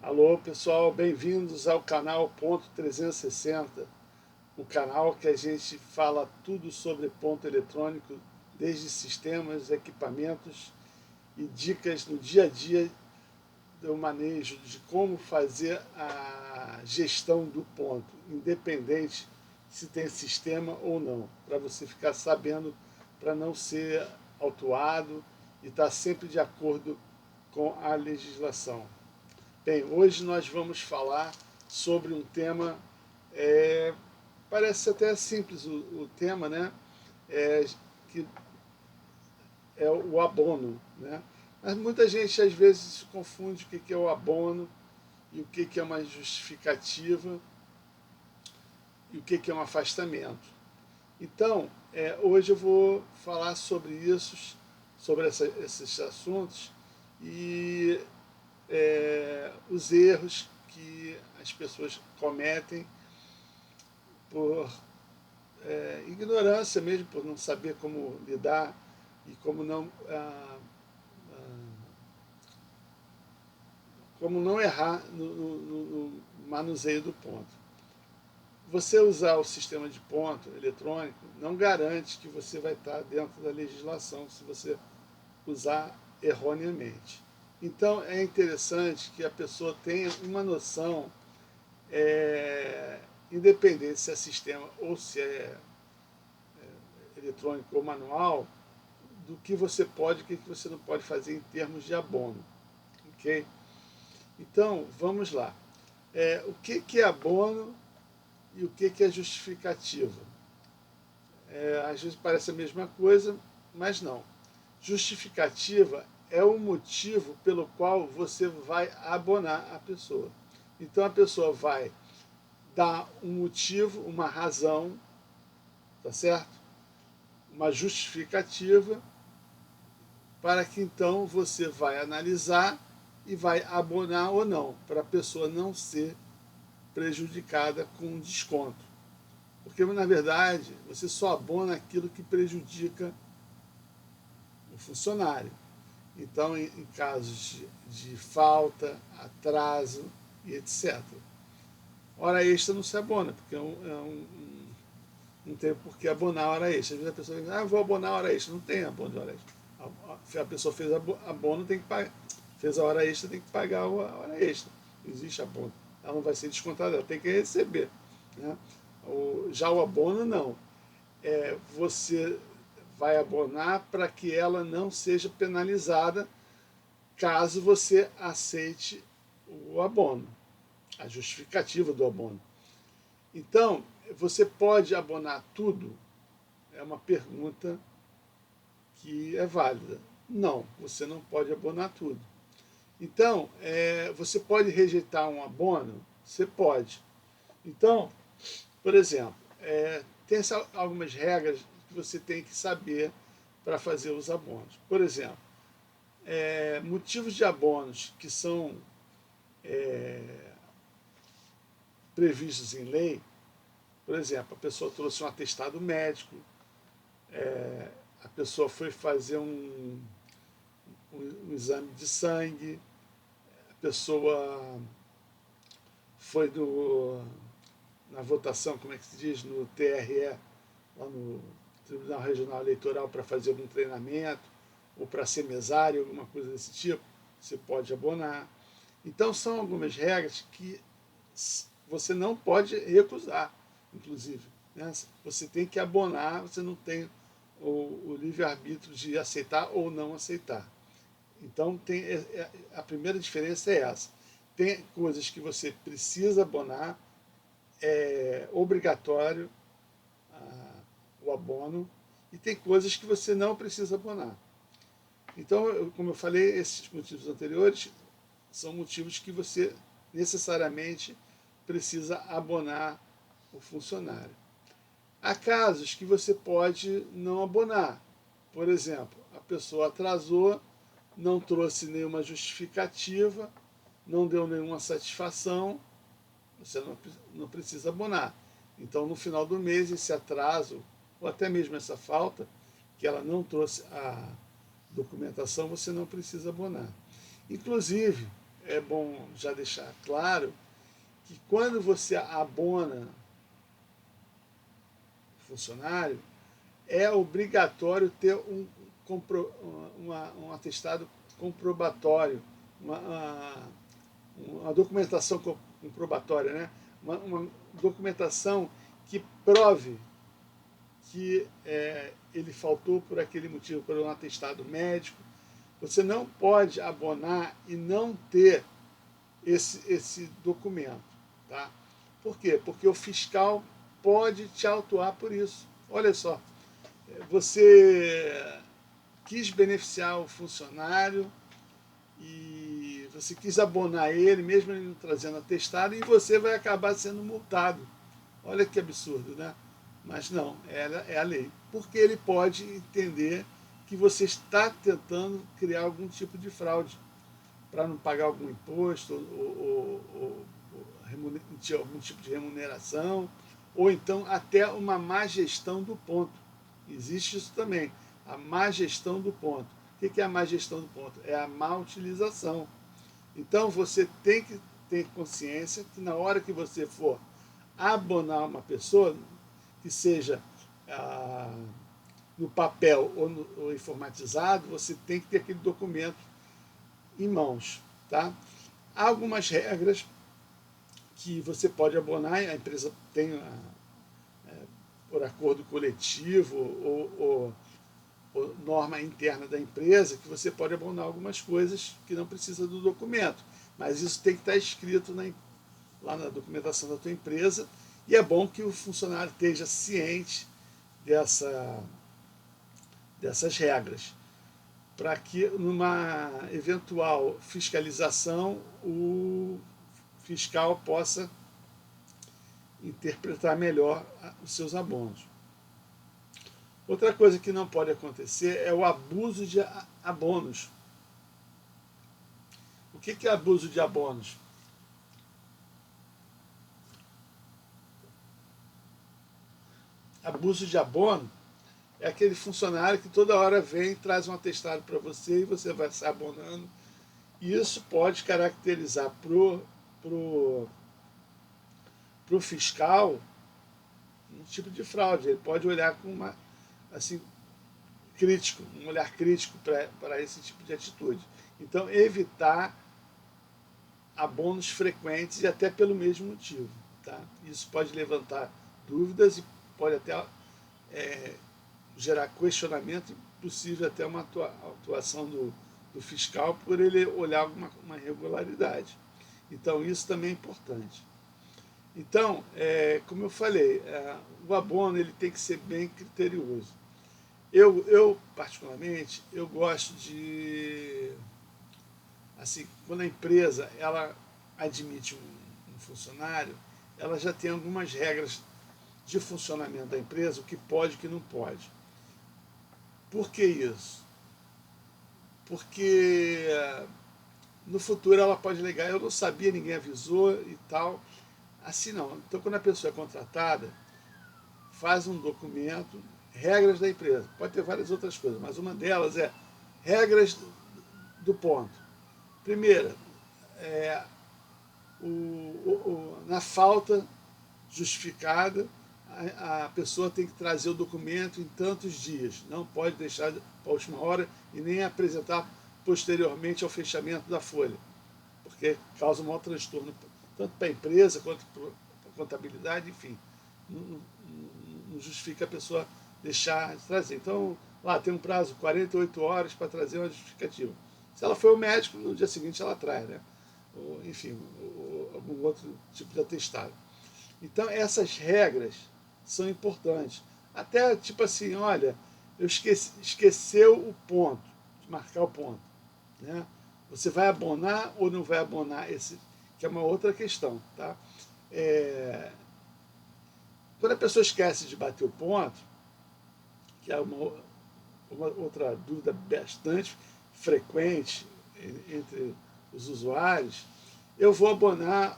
Alô pessoal, bem-vindos ao canal Ponto 360, o canal que a gente fala tudo sobre ponto eletrônico, desde sistemas, equipamentos e dicas no dia a dia do manejo de como fazer a gestão do ponto, independente se tem sistema ou não, para você ficar sabendo, para não ser autuado e estar sempre de acordo com a legislação. Bem, hoje nós vamos falar sobre um tema, parece até simples o tema, né? Que é o abono, né? Mas muita gente às vezes confunde o que é o abono e o que é uma justificativa e o que é um afastamento. Então, hoje eu vou falar sobre isso, sobre esses assuntos e os erros que as pessoas cometem por ignorância mesmo, por não saber como lidar e como não errar no manuseio do ponto. Você usar o sistema de ponto eletrônico não garante que você vai estar dentro da legislação se você usar erroneamente. Então é interessante que a pessoa tenha uma noção, independente se é sistema ou se é eletrônico ou manual, do que você pode e o que você não pode fazer em termos de abono. Ok? Então, vamos lá. O que é abono e o que é justificativa? Às vezes parece a mesma coisa, mas não. Justificativa é o motivo pelo qual você vai abonar a pessoa. Então a pessoa vai dar um motivo, uma razão, tá certo? Uma justificativa, para que então você vai analisar e vai abonar ou não, para a pessoa não ser prejudicada com desconto. Porque, na verdade, você só abona aquilo que prejudica o funcionário. Então, em casos de falta, atraso e etc. Hora extra não se abona, porque não tem por que abonar a hora extra. Às vezes a pessoa diz, vou abonar a hora extra. Não tem abono de hora extra. A pessoa fez abono, tem que pagar. Fez a hora extra, tem que pagar a hora extra. Não existe abono. Ela não vai ser descontada, ela tem que receber. Né? Já o abono, não. Você vai abonar para que ela não seja penalizada caso você aceite o abono, a justificativa do abono. Então, você pode abonar tudo? É uma pergunta que é válida. Não, você não pode abonar tudo. Então, você pode rejeitar um abono? Você pode. Então, por exemplo, tem algumas regras que você tem que saber para fazer os abonos. Por exemplo, motivos de abonos que são previstos em lei. Por exemplo, a pessoa trouxe um atestado médico, a pessoa foi fazer um exame de sangue, a pessoa foi na votação, como é que se diz, no TRE, lá no Tribunal Regional Eleitoral, para fazer algum treinamento, ou para ser mesário, alguma coisa desse tipo, você pode abonar. Então, são algumas regras que você não pode recusar, inclusive. Né? Você tem que abonar, você não tem o livre-arbítrio de aceitar ou não aceitar. Então, a primeira diferença é essa. Tem coisas que você precisa abonar, é obrigatório o abono, e tem coisas que você não precisa abonar. Então, como eu falei, esses motivos anteriores são motivos que você necessariamente precisa abonar o funcionário. Há casos que você pode não abonar. Por exemplo, a pessoa atrasou, não trouxe nenhuma justificativa, não deu nenhuma satisfação, você não precisa abonar. Então, no final do mês, esse atraso, ou até mesmo essa falta, que ela não trouxe a documentação, você não precisa abonar. Inclusive, é bom já deixar claro que quando você abona funcionário, é obrigatório ter um atestado comprobatório, uma documentação comprobatória, né? Uma documentação que prove que ele faltou por aquele motivo, por um atestado médico. Você não pode abonar e não ter esse documento. Tá? Por quê? Porque o fiscal pode te autuar por isso. Olha só, você quis beneficiar o funcionário e você quis abonar ele, mesmo ele não trazendo atestado, e você vai acabar sendo multado. Olha que absurdo, né? Mas não, é a lei. Porque ele pode entender que você está tentando criar algum tipo de fraude para não pagar algum imposto ou algum tipo de remuneração, ou então até uma má gestão do ponto. Existe isso também, a má gestão do ponto. O que é a má gestão do ponto? É a má utilização. Então você tem que ter consciência que na hora que você for abonar uma pessoa, que seja no papel ou informatizado, você tem que ter aquele documento em mãos. Tá? Há algumas regras que você pode abonar, a empresa tem por acordo coletivo ou norma interna da empresa, que você pode abonar algumas coisas que não precisa do documento. Mas isso tem que estar escrito lá na documentação da tua empresa, e é bom que o funcionário esteja ciente dessas regras, para que numa eventual fiscalização o fiscal possa interpretar melhor os seus abonos. Outra coisa que não pode acontecer é o abuso de abonos. O que é abuso de abonos? Abuso de abono é aquele funcionário que toda hora vem e traz um atestado para você e você vai se abonando. E isso pode caracterizar pro fiscal um tipo de fraude. Ele pode olhar com um olhar crítico para esse tipo de atitude. Então, evitar abonos frequentes e até pelo mesmo motivo. Tá? Isso pode levantar dúvidas e pode até gerar questionamento e possível até uma atuação do fiscal por ele olhar uma irregularidade. Então, isso também é importante. Então, como eu falei, o abono ele tem que ser bem criterioso. Eu particularmente, eu gosto de, assim, quando a empresa ela admite um funcionário, ela já tem algumas regras de funcionamento da empresa, o que pode e o que não pode. Por que isso? Porque no futuro ela pode alegar, eu não sabia, ninguém avisou e tal. Assim não. Então, quando a pessoa é contratada, faz um documento, regras da empresa. Pode ter várias outras coisas, mas uma delas é regras do ponto. Primeira, na falta justificada, a pessoa tem que trazer o documento em tantos dias. Não pode deixar para a última hora e nem apresentar posteriormente ao fechamento da folha, porque causa um maior transtorno, tanto para a empresa quanto para a contabilidade, enfim. Não justifica a pessoa deixar de trazer. Então, lá tem um prazo de 48 horas para trazer uma justificativa. Se ela for ao médico, no dia seguinte ela traz, né? Ou, enfim, algum outro tipo de atestado. Então, essas regras são importantes. Até, tipo assim, olha, eu esqueceu o ponto, de marcar o ponto. Né? Você vai abonar ou não vai abonar esse, que é uma outra questão. Tá? Quando a pessoa esquece de bater o ponto, que é uma outra dúvida bastante frequente entre os usuários, eu vou abonar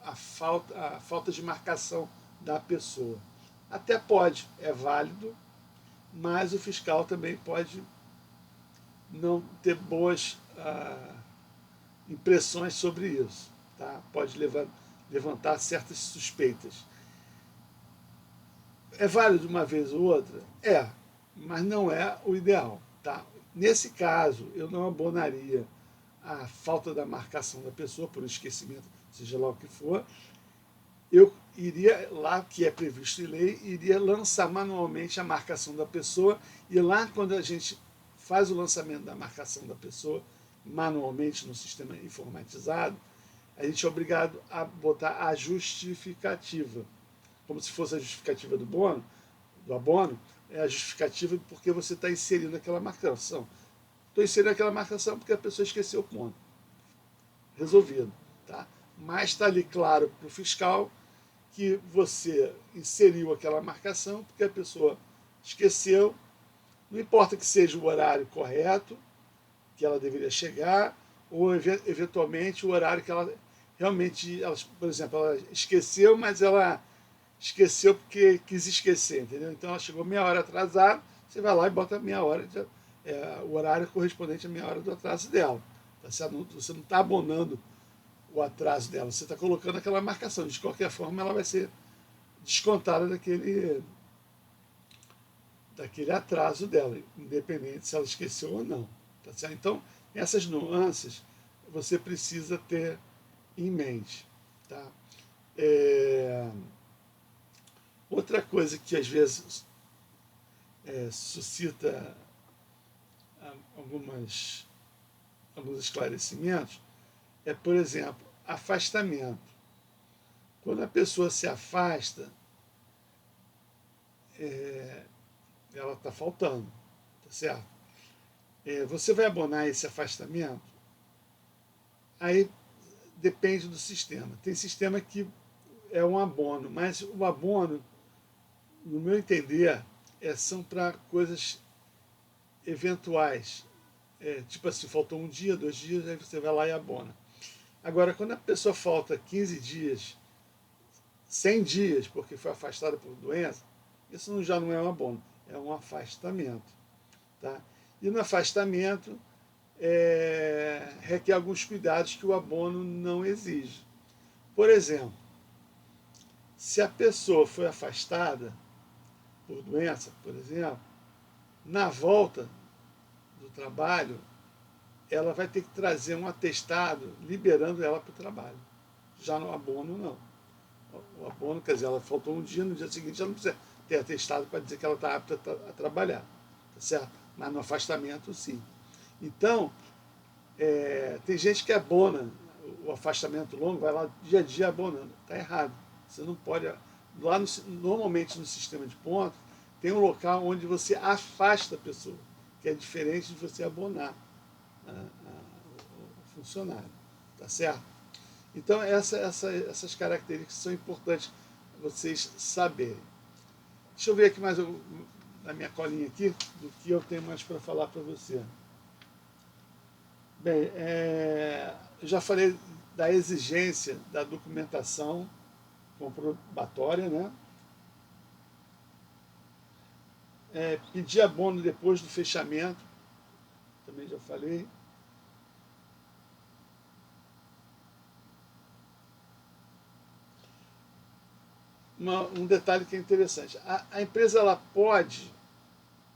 a falta de marcação da pessoa. Até pode, é válido, mas o fiscal também pode não ter boas impressões sobre isso. Tá? Pode levantar certas suspeitas. É válido uma vez ou outra? É, mas não é o ideal. Tá? Nesse caso, eu não abonaria a falta da marcação da pessoa por esquecimento, seja lá o que for. Eu iria lá, que é previsto em lei, iria lançar manualmente a marcação da pessoa, e lá quando a gente faz o lançamento da marcação da pessoa manualmente no sistema informatizado, a gente é obrigado a botar a justificativa, como se fosse a justificativa do abono, é a justificativa porque você está inserindo aquela marcação. Estou inserindo aquela marcação porque a pessoa esqueceu o ponto. Resolvido. Tá? Mas está ali claro para o fiscal que você inseriu aquela marcação porque a pessoa esqueceu, não importa que seja o horário correto, que ela deveria chegar, ou eventualmente o horário que ela realmente, por exemplo, ela esqueceu, mas ela esqueceu porque quis esquecer, entendeu? Então ela chegou meia hora atrasada, você vai lá e bota meia hora, o horário correspondente à meia hora do atraso dela. Você não está abonando o atraso dela, você está colocando aquela marcação. De qualquer forma, ela vai ser descontada daquele atraso dela, independente se ela esqueceu ou não. Tá certo? Então, essas nuances você precisa ter em mente. Tá? Outra coisa que às vezes suscita alguns esclarecimentos é, por exemplo, afastamento. Quando a pessoa se afasta, ela está faltando, tá certo? Você vai abonar esse afastamento? Aí depende do sistema. Tem sistema que é um abono, mas o abono, no meu entender, são para coisas eventuais. Tipo assim, faltou um dia, 2 dias, aí você vai lá e abona. Agora, quando a pessoa falta 15 dias, 100 dias, porque foi afastada por doença, isso já não é um abono, é um afastamento. Tá? E no afastamento, requer alguns cuidados que o abono não exige. Por exemplo, se a pessoa foi afastada por doença, por exemplo, na volta do trabalho, ela vai ter que trazer um atestado liberando ela para o trabalho. Já no abono, não. O abono, quer dizer, ela faltou um dia, no dia seguinte ela não precisa ter atestado para dizer que ela está apta a trabalhar. Tá certo? Mas no afastamento, sim. Então, tem gente que abona o afastamento longo, vai lá dia a dia abonando. Está errado. Você não pode. Lá normalmente no sistema de pontos, tem um local onde você afasta a pessoa, que é diferente de você abonar o funcionário. Tá certo? Então, essas características são importantes vocês saberem. Deixa eu ver aqui mais na minha colinha aqui, do que eu tenho mais para falar para você. Bem, eu já falei da exigência da documentação comprobatória, né? Pedir abono depois do fechamento, também já falei. Um detalhe que é interessante. A empresa ela pode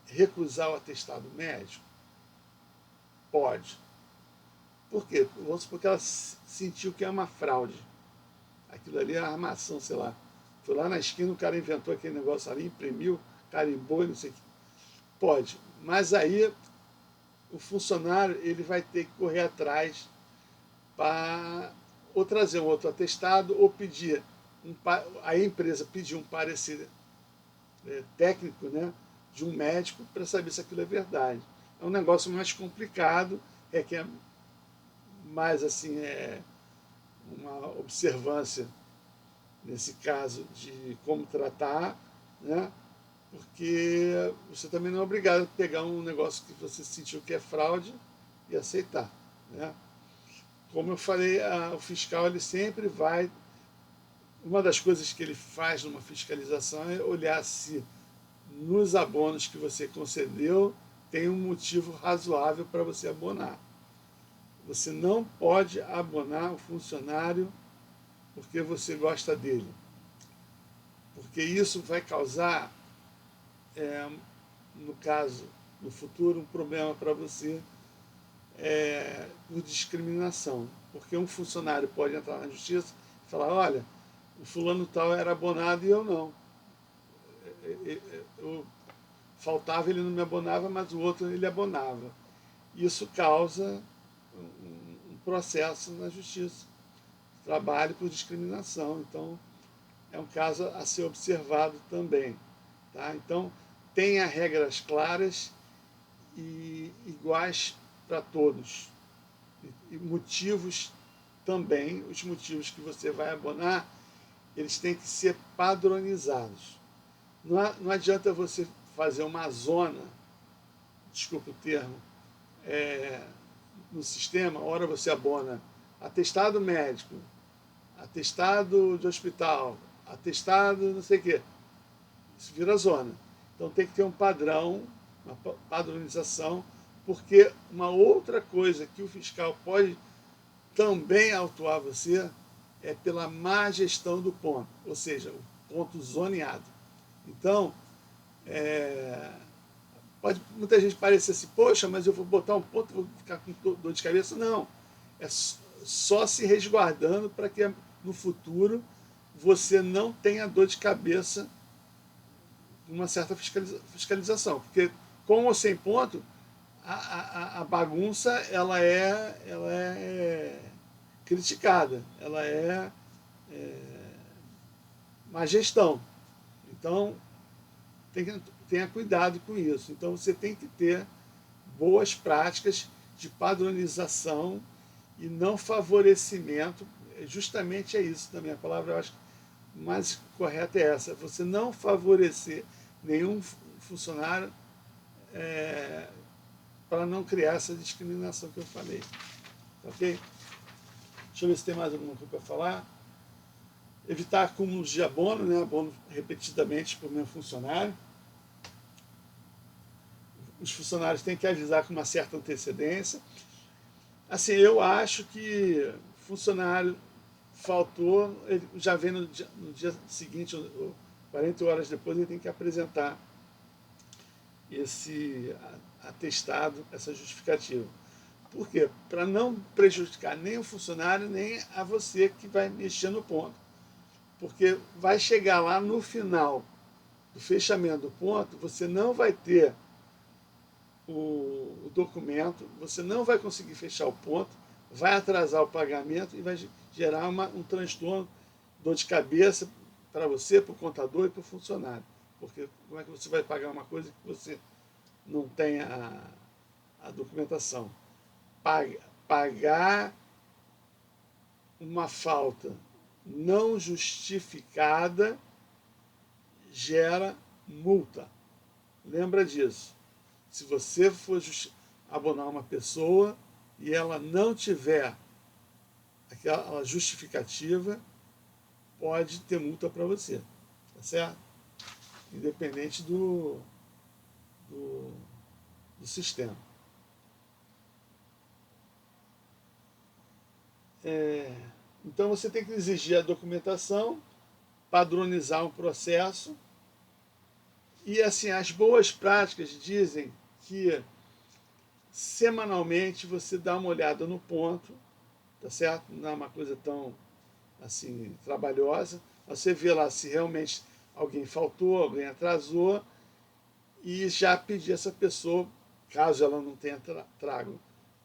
recusar o atestado médico? Pode. Por quê? Vamos supor que ela sentiu que é uma fraude. Aquilo ali é uma armação, sei lá. Foi lá na esquina, o cara inventou aquele negócio ali, imprimiu, carimbou e não sei o que. Pode. Mas aí o funcionário ele vai ter que correr atrás para ou trazer um outro atestado ou pedir a empresa pedir um parecer técnico, né, de um médico para saber se aquilo é verdade. É um negócio mais complicado, que é mais assim, uma observância nesse caso de como tratar, né, porque você também não é obrigado a pegar um negócio que você sentiu que é fraude e aceitar, né? Como eu falei, o fiscal ele sempre vai. Uma das coisas que ele faz numa fiscalização é olhar se nos abonos que você concedeu tem um motivo razoável para você abonar. Você não pode abonar o funcionário porque você gosta dele. Porque isso vai causar, no caso, no futuro, um problema para você por discriminação. Porque um funcionário pode entrar na justiça e falar, olha, o fulano tal era abonado e eu não. Eu faltava, ele não me abonava, mas o outro ele abonava. Isso causa um processo na justiça, trabalho por discriminação. Então, é um caso a ser observado também. Tá? Então, tenha regras claras e iguais para todos. E motivos também, os motivos que você vai abonar, eles têm que ser padronizados. Não adianta você fazer uma zona, desculpa o termo, no sistema, ora você abona atestado médico, atestado de hospital, atestado não sei o quê. Isso vira zona. Então tem que ter um padrão, uma padronização, porque uma outra coisa que o fiscal pode também autuar você é pela má gestão do ponto, ou seja, o ponto zoneado. Então, pode muita gente parecer assim, poxa, mas eu vou botar um ponto e vou ficar com dor de cabeça. Não, é só se resguardando para que no futuro você não tenha dor de cabeça com uma certa fiscalização. Porque com ou sem ponto, a bagunça ela é criticada, ela é má gestão. Então, tenha cuidado com isso. Então, você tem que ter boas práticas de padronização e não favorecimento. Justamente é isso também. A palavra, eu acho, mais correta é essa. Você não favorecer nenhum funcionário para não criar essa discriminação que eu falei. Ok? Deixa eu ver se tem mais alguma coisa para falar. Evitar acúmulos de abono, né? Abono repetidamente por mesmo funcionário. Os funcionários têm que avisar com uma certa antecedência. Assim, eu acho que funcionário faltou, ele já vem no dia seguinte, 40 horas depois, ele tem que apresentar esse atestado, essa justificativa. Por quê? Para não prejudicar nem o funcionário, nem a você que vai mexer no ponto. Porque vai chegar lá no final do fechamento do ponto, você não vai ter o documento, você não vai conseguir fechar o ponto, vai atrasar o pagamento e vai gerar um transtorno, dor de cabeça para você, para o contador e para o funcionário. Porque como é que você vai pagar uma coisa que você não tem a documentação? Pagar uma falta não justificada gera multa. Lembra disso. Se você for abonar uma pessoa e ela não tiver aquela justificativa, pode ter multa para você, tá certo? Independente do sistema. Então você tem que exigir a documentação, padronizar um processo e assim as boas práticas dizem que semanalmente você dá uma olhada no ponto, tá certo? Não é uma coisa tão assim trabalhosa. Você vê lá se realmente alguém faltou, alguém atrasou e já pedir essa pessoa, caso ela não tenha trago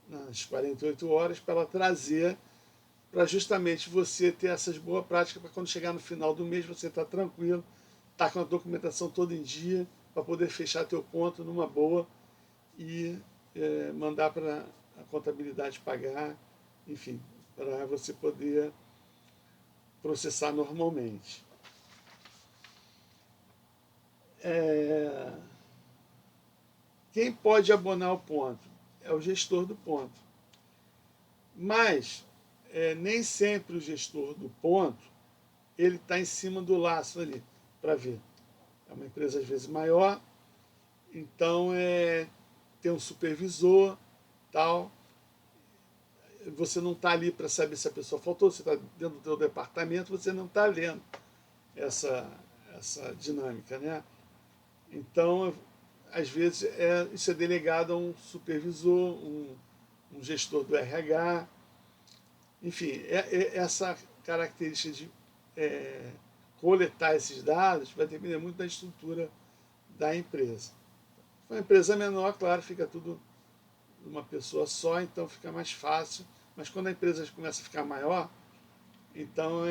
nas 48 horas, para ela trazer, para justamente você ter essas boas práticas, para quando chegar no final do mês você estar tranquilo, estar com a documentação toda em dia, para poder fechar teu ponto numa boa e mandar para a contabilidade pagar, enfim, para você poder processar normalmente. Quem pode abonar o ponto? É o gestor do ponto. Mas nem sempre o gestor do ponto ele está em cima do laço ali para ver. É uma empresa às vezes maior, então tem um supervisor, tal. você não está ali para saber se a pessoa faltou, você está dentro do teu departamento, você não está lendo essa dinâmica, né? Então, às vezes, isso é delegado a um supervisor, um gestor do RH, enfim, essa característica de coletar esses dados vai depender muito da estrutura da empresa. Se for uma empresa menor, claro, fica tudo uma pessoa só, então fica mais fácil. Mas quando a empresa começa a ficar maior, então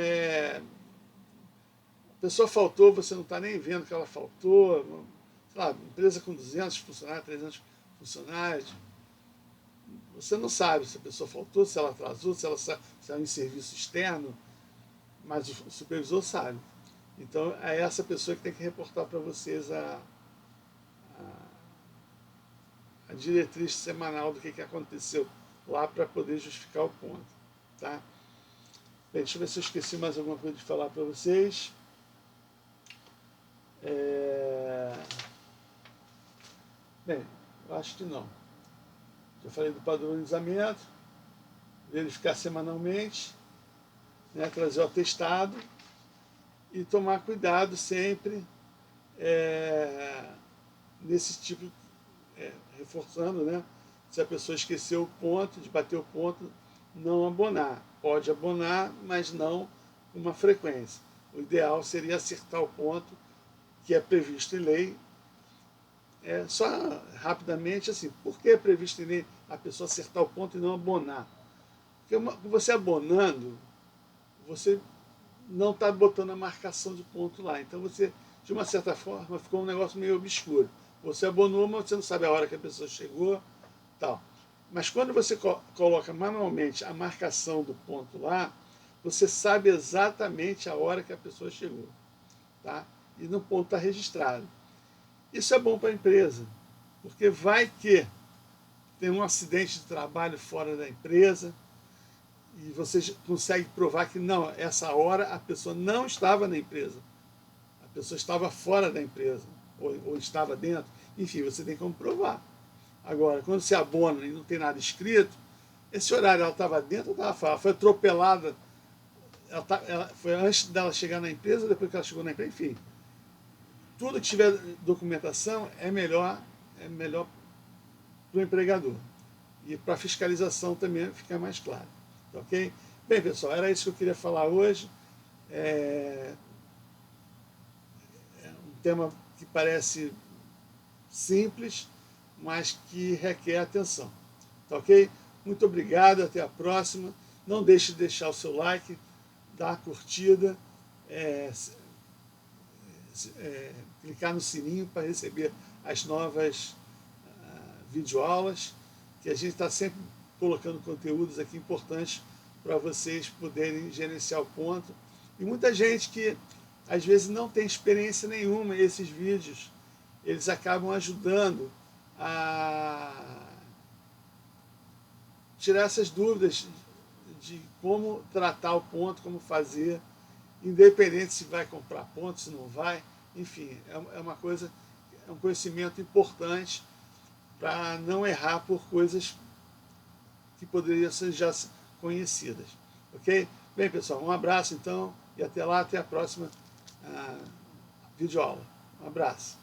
a pessoa faltou, você não está nem vendo que ela faltou. Sei lá, empresa com 200 funcionários, 300 funcionários, você não sabe se a pessoa faltou, se ela atrasou, se é um serviço externo, mas o supervisor sabe. Então é essa pessoa que tem que reportar para vocês a diretriz semanal do que aconteceu lá para poder justificar o ponto. Tá? Bem, deixa eu ver se eu esqueci mais alguma coisa de falar para vocês. Bem, eu acho que não. Já falei do padronizamento, verificar semanalmente, né, trazer o atestado e tomar cuidado sempre nesse tipo, reforçando, né? Se a pessoa esqueceu o ponto, de bater o ponto, não abonar. Pode abonar, mas não com uma frequência. O ideal seria acertar o ponto que é previsto em lei. Só rapidamente, assim, por que é previsto em lei a pessoa acertar o ponto e não abonar? Porque você abonando, você não está botando a marcação de ponto lá. Então você, de uma certa forma, ficou um negócio meio obscuro. Você abonou, mas você não sabe a hora que a pessoa chegou, tal. Mas quando você coloca manualmente a marcação do ponto lá, você sabe exatamente a hora que a pessoa chegou, tá? E no ponto está registrado. Isso é bom para a empresa, porque vai que tem um acidente de trabalho fora da empresa e você consegue provar que não, essa hora a pessoa não estava na empresa, a pessoa estava fora da empresa ou estava dentro. Enfim, você tem como provar. Agora, quando você abona e não tem nada escrito, esse horário ela estava dentro ou estava fora? Ela foi atropelada, foi antes dela chegar na empresa, depois que ela chegou na empresa, enfim. Tudo que tiver documentação é melhor para o empregador. E para a fiscalização também fica mais claro. Ok? Bem, pessoal, era isso que eu queria falar hoje. É um tema que parece simples, mas que requer atenção. Tá ok? Muito obrigado, até a próxima. Não deixe de deixar o seu like, dar a curtida, clicar no sininho para receber as novas videoaulas, que a gente está sempre colocando conteúdos aqui importantes para vocês poderem gerenciar o ponto. E muita gente que às vezes não tem experiência nenhuma, e esses vídeos eles acabam ajudando a tirar essas dúvidas de como tratar o ponto, como fazer, independente se vai comprar ponto, se não vai. Enfim, é uma coisa, é um conhecimento importante para não errar por coisas que poderiam ser já conhecidas. Ok? Bem, pessoal, um abraço então e até lá, até a próxima videoaula. Um abraço.